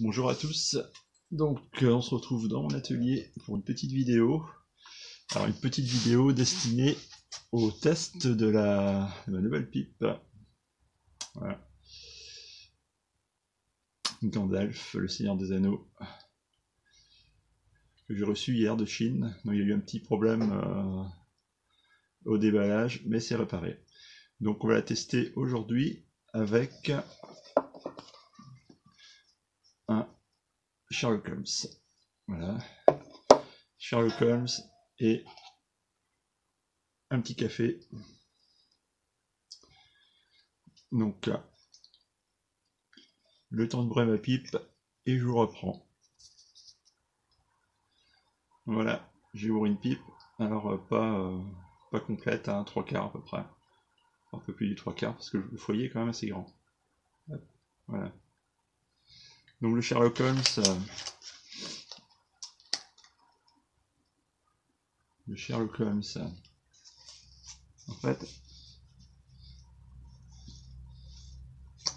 Bonjour à tous, donc on se retrouve dans mon atelier pour une petite vidéo. Alors une petite vidéo destinée au test de ma nouvelle pipe. Voilà. Gandalf, le Seigneur des Anneaux, que j'ai reçu hier de Chine. Donc, il y a eu un petit problème au déballage, mais c'est réparé. Donc on va la tester aujourd'hui avec un Sherlock Holmes. Voilà, Sherlock Holmes et un petit café. Donc là, le temps de brûler ma pipe et je vous reprends. Voilà, j'ai ouvert une pipe, alors pas complète, hein, 3/4 à peu près. Un peu plus du 3/4 parce que le foyer est quand même assez grand. Voilà. Donc le Sherlock Holmes, en fait,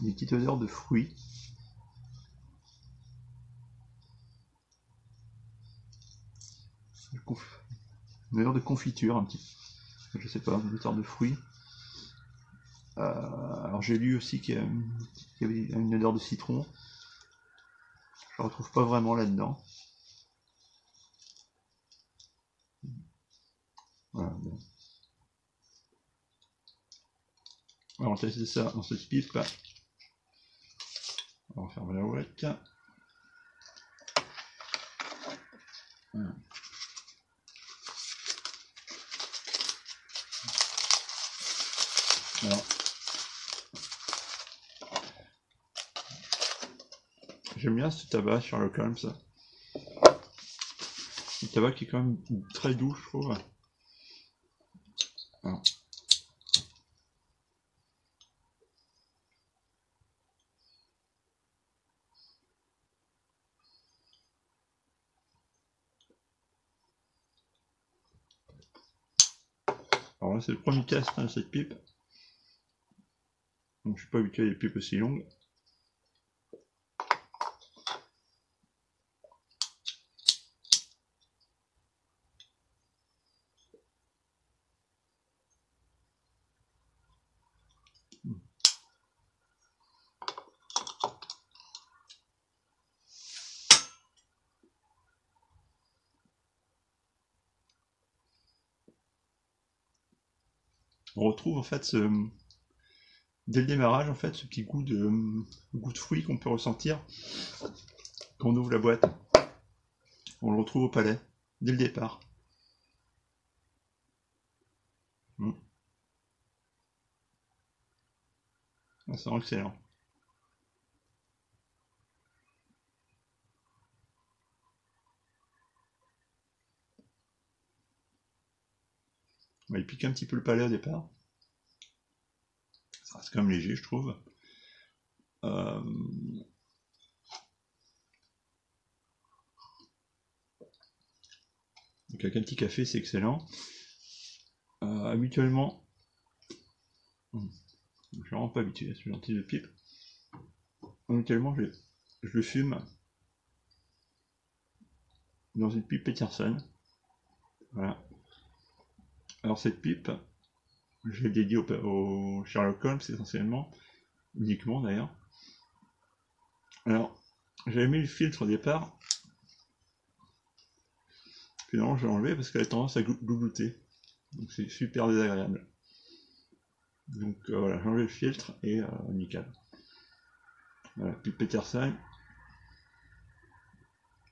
une petite odeur de fruits. Une odeur de confiture un petit peu. Je sais pas, une odeur de fruits. Alors j'ai lu aussi qu'il y avait une odeur de citron. Je ne retrouve pas vraiment là-dedans. Voilà, bon. Alors on va tester ça dans cette pipe. On va fermer la ouette. Voilà. Alors, j'aime bien ce tabac Sherlock Holmes. Le tabac qui est quand même très doux, je trouve. Alors là, c'est le premier test de cette pipe. Donc je suis pas habitué à des pipes aussi longues. On retrouve en fait dès le démarrage en fait ce petit goût de fruits qu'on peut ressentir quand on ouvre la boîte. On le retrouve au palais dès le départ. C'est vraiment excellent. Il pique un petit peu le palais au départ. Ça reste quand même léger, je trouve. Donc avec un petit café, c'est excellent. Habituellement, je suis vraiment pas habitué à ce genre de pipe. Habituellement, je le fume dans une pipe Peterson. Voilà. Alors cette pipe, je l'ai dédiée au Sherlock Holmes essentiellement, uniquement d'ailleurs. Alors, j'avais mis le filtre au départ, finalement je l'ai enlevé parce qu'elle a tendance à glouglouter. Donc c'est super désagréable. Donc voilà, j'ai enlevé le filtre et nickel. Voilà, pipe Peterson.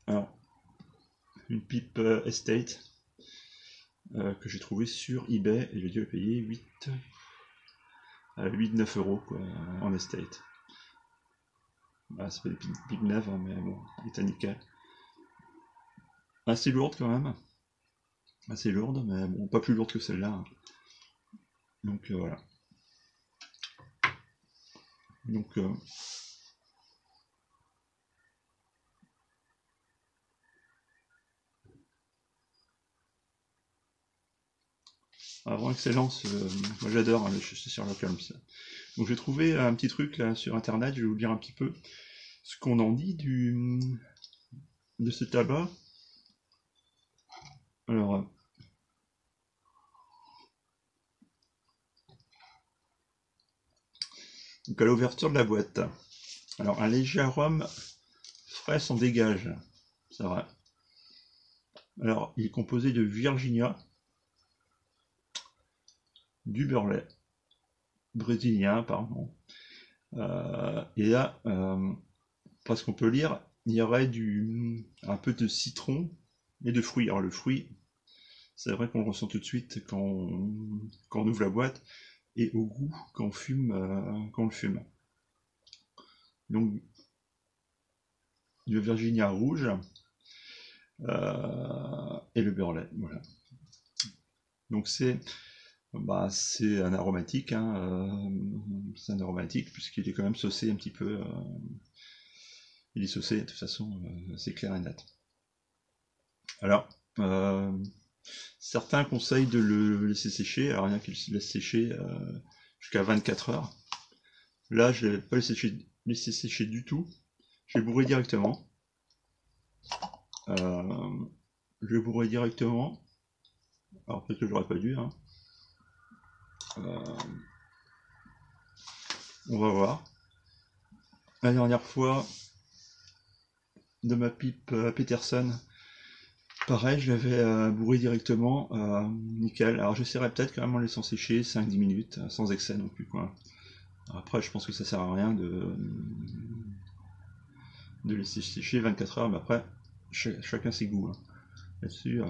Alors, une pipe Estate que j'ai trouvé sur eBay et j'ai dû la payer 8-9 euros quoi, en Estate. Voilà, c'est pas des pipes neuves, hein, mais bon, il est nickel. Assez lourde quand même. Assez lourde, mais bon, pas plus lourde que celle-là. Hein. Donc voilà. Donc vraiment excellent, moi j'adore hein, le Sherlock Holmes. Donc j'ai trouvé un petit truc là sur internet, je vais vous dire un petit peu. ce qu'on en dit de ce tabac. Alors, donc à l'ouverture de la boîte, alors un léger arôme frais s'en dégage, c'est vrai. Alors, il est composé de Virginia, du Burley, brésilien, pardon. Et là, parce qu'on peut lire, il y aurait un peu de citron et de fruits. Alors le fruit, c'est vrai qu'on le ressent tout de suite quand on ouvre la boîte, et au goût quand on le fume. Donc du Virginia rouge et le Burley, voilà. Donc c'est un aromatique, hein, c'est un aromatique puisqu'il est quand même saucé un petit peu. Il est saucé de toute façon, c'est clair et net. Alors, certains conseillent de le laisser sécher, alors il y en a qui le laissent sécher jusqu'à 24 heures. Là, je ne l'ai pas laissé sécher du tout. Je l'ai bourré directement. Je l'ai bourré directement. Alors peut-être que j'aurais pas dû. Hein. On va voir. La dernière fois, de ma pipe Peterson, pareil, je l'avais bourré directement. Nickel. Alors j'essaierai peut-être quand même en laissant sécher 5-10 minutes, sans excès non plus, quoi. Après, je pense que ça sert à rien de laisser sécher 24 heures, mais après, chacun ses goûts. Hein. Là-dessus.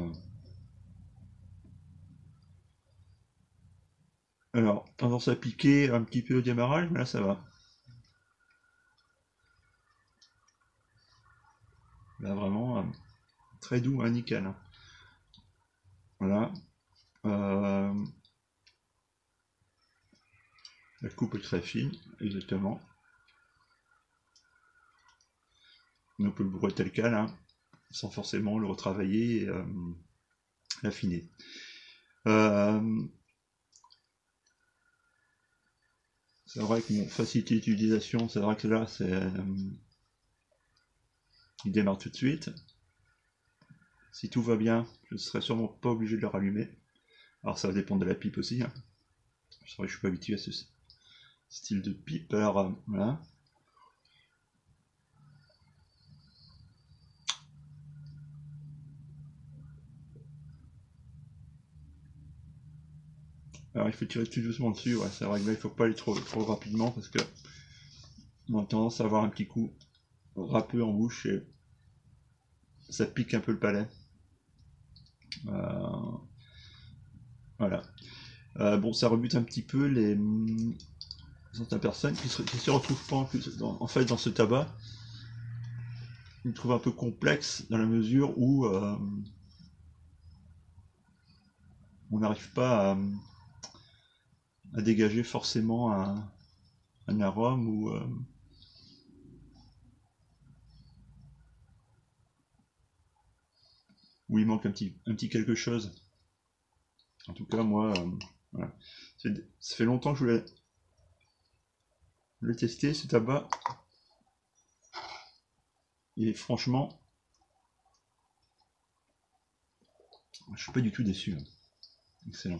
Alors, tendance à piquer un petit peu au démarrage, mais là ça va. Là vraiment, très doux, hein, nickel. Voilà. La coupe est très fine, exactement. On peut le bourrer tel quel, hein, sans forcément le retravailler et l'affiner. C'est vrai que mon facilité d'utilisation, c'est vrai que là, il démarre tout de suite. Si tout va bien, je ne serai sûrement pas obligé de le rallumer. Alors ça va dépendre de la pipe aussi. Hein. C'est vrai que je suis pas habitué à ce style de pipe. Alors voilà. Alors il faut tirer tout doucement dessus, ouais, c'est vrai que là il faut pas aller trop rapidement parce que on a tendance à avoir un petit coup râpeux en bouche et ça pique un peu le palais. Voilà. Bon, ça rebute un petit peu certaines personnes qui se retrouvent pas en fait dans ce tabac. Ils le trouvent un peu complexe dans la mesure où on n'arrive pas à dégager forcément un arôme où il manque un petit quelque chose. En tout cas, moi, voilà. Ça fait longtemps que je voulais le tester, ce tabac. Et franchement, je suis pas du tout déçu. Hein. Excellent.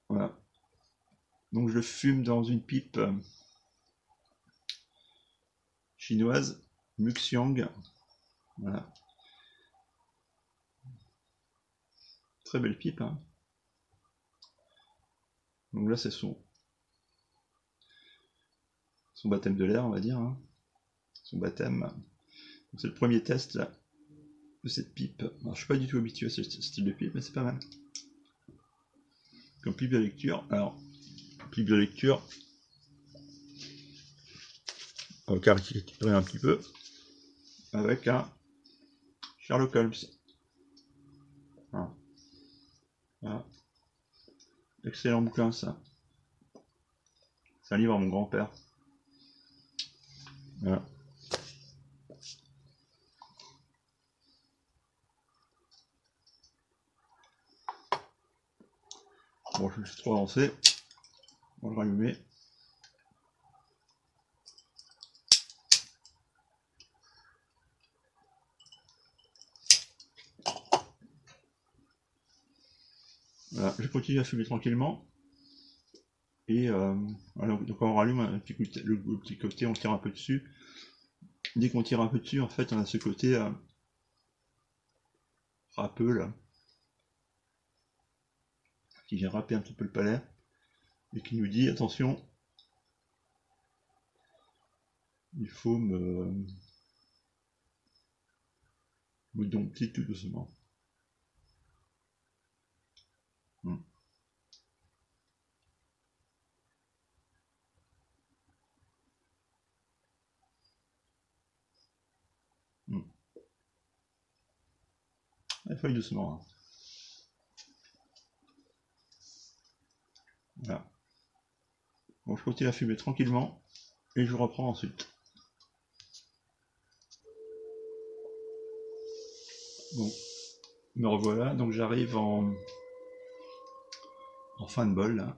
Voilà. Donc je fume dans une pipe chinoise, Muxiang. Voilà. Très belle pipe. Hein. Donc là, c'est son baptême de l'air, on va dire. Hein. Son baptême. C'est le premier test là, de cette pipe. Alors, je suis pas du tout habitué à ce style de pipe, mais c'est pas mal. Comme pipe de lecture. Alors, pipe de lecture, on va caricaturer un petit peu, avec un Sherlock Holmes. Voilà. Voilà. Excellent bouquin, ça. C'est un livre à mon grand-père. Voilà. Bon, je suis trop avancé. On va le rallumer. Voilà, je continue à fumer tranquillement. Et voilà, donc on rallume le petit côté, on tire un peu dessus. Dès qu'on tire un peu dessus, en fait, on a ce côté râpeux là, qui vient râper un petit peu le palais, et qui nous dit attention, il faut me dompter tout doucement. Il faut aller doucement. Hein. Voilà. Bon, je continue à fumer tranquillement et je reprends ensuite. Bon, me revoilà. Donc j'arrive en fin de bol là.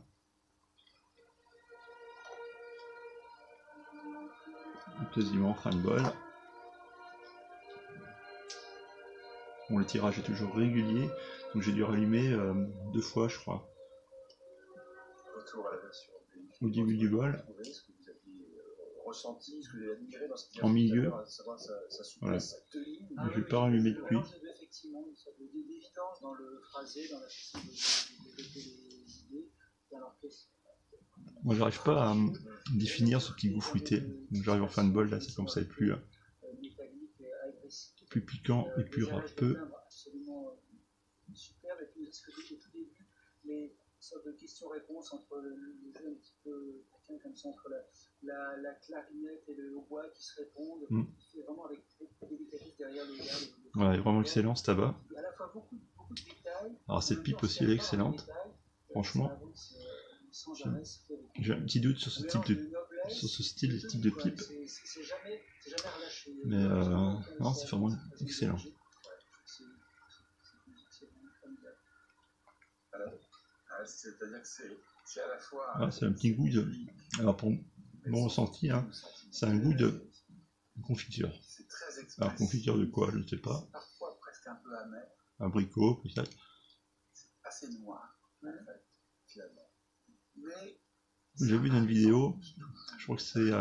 Quasiment en fin de bol. Bon, le tirage est toujours régulier, donc j'ai dû rallumer 2 fois, je crois. Au début du bol. En milieu. Voilà. Je vais pas rallumer depuis. Moi, j'arrive pas à définir ce petit goût fruité. Donc j'arrive en fin de bol, là, c'est comme ça, et plus piquant et plus râpeux. Sorte de question-réponse entre le jeu un petit peu taquin comme ça, entre la clarinette et le hautbois qui se répondent, vraiment avec des délicatesses derrière le regard. Voilà, il est vraiment excellent ce tabac. Alors cette pipe aussi elle est excellente, franchement. J'ai un petit doute sur ce type de pipe. Mais non, c'est vraiment excellent. C'est-à-dire que c'est à la fois. C'est un petit goût de. Alors pour mon ressenti, hein, c'est un goût de confiture. Alors confiture de quoi, je ne sais pas. Parfois presque un peu amer. Abricot, peut-être. C'est assez noir, en fait, finalement. J'ai vu dans une vidéo, je crois que c'est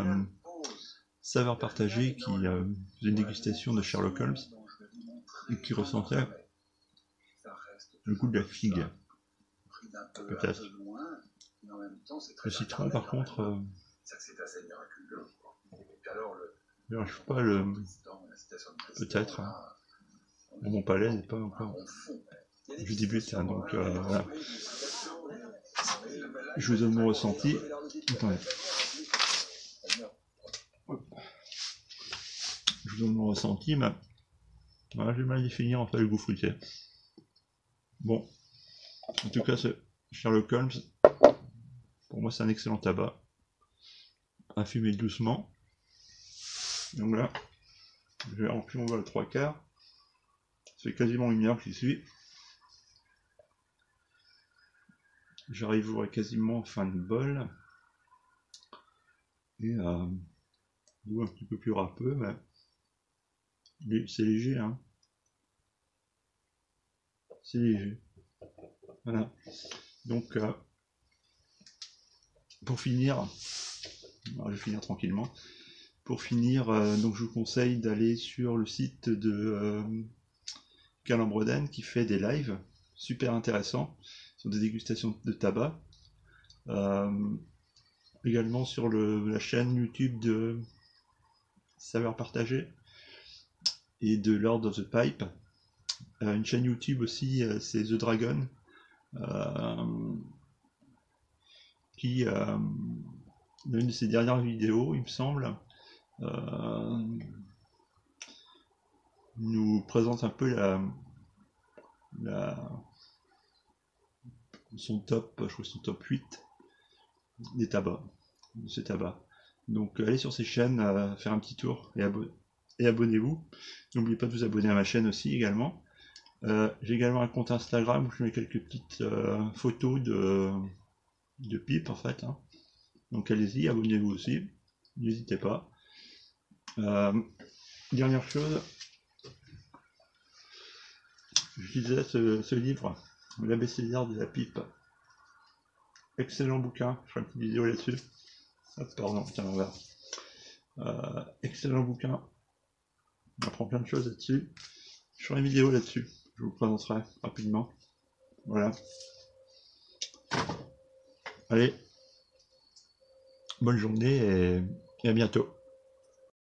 Saveur Partagée qui faisait une dégustation de Sherlock Holmes et qui ressentait le goût de la figue. Peut-être. Le citron, par contre, je ne sais pas le. Peut-être. Hein. Mon palais n'est pas encore. Je débute, hein, donc voilà. Je vous donne mon ressenti. Attendez. Je vous donne mon ressenti, mais voilà, j'ai mal définir en fait le goût fruité. Bon, en tout cas, c'est Sherlock Holmes. Pour moi, c'est un excellent tabac. À fumer doucement. Donc là, j'ai rempli mon bol 3/4. C'est quasiment 1 heure que j'y suis. J'arrive quasiment en fin de bol. Et goût un petit peu plus râpeux, mais c'est léger, hein. C'est léger. Voilà. Donc, pour finir, alors, je vais finir tranquillement. Pour finir, donc je vous conseille d'aller sur le site de Calembredan qui fait des lives super intéressants sur des dégustations de tabac. Également sur la chaîne YouTube de Saveur Partagée et de Lord of the Pipe. Une chaîne YouTube aussi, c'est The Dragon, qui dans une de ses dernières vidéos, il me semble, nous présente un peu son top, je crois son top 8 des tabacs, de ces tabacs. Donc allez sur ces chaînes, faire un petit tour et abonnez-vous. N'oubliez pas de vous abonner à ma chaîne aussi également. J'ai également un compte Instagram où je mets quelques petites photos de pipe en fait. Hein. Donc allez-y, abonnez-vous aussi. N'hésitez pas. Dernière chose, j'utilisais ce livre L'abécédaire de la pipe. Excellent bouquin, je ferai une petite vidéo là-dessus. Ah, pardon, tiens, l'envers. Excellent bouquin. On apprend plein de choses là-dessus. Je ferai une vidéo là-dessus. Je vous présenterai rapidement. Voilà. Allez. Bonne journée et à bientôt.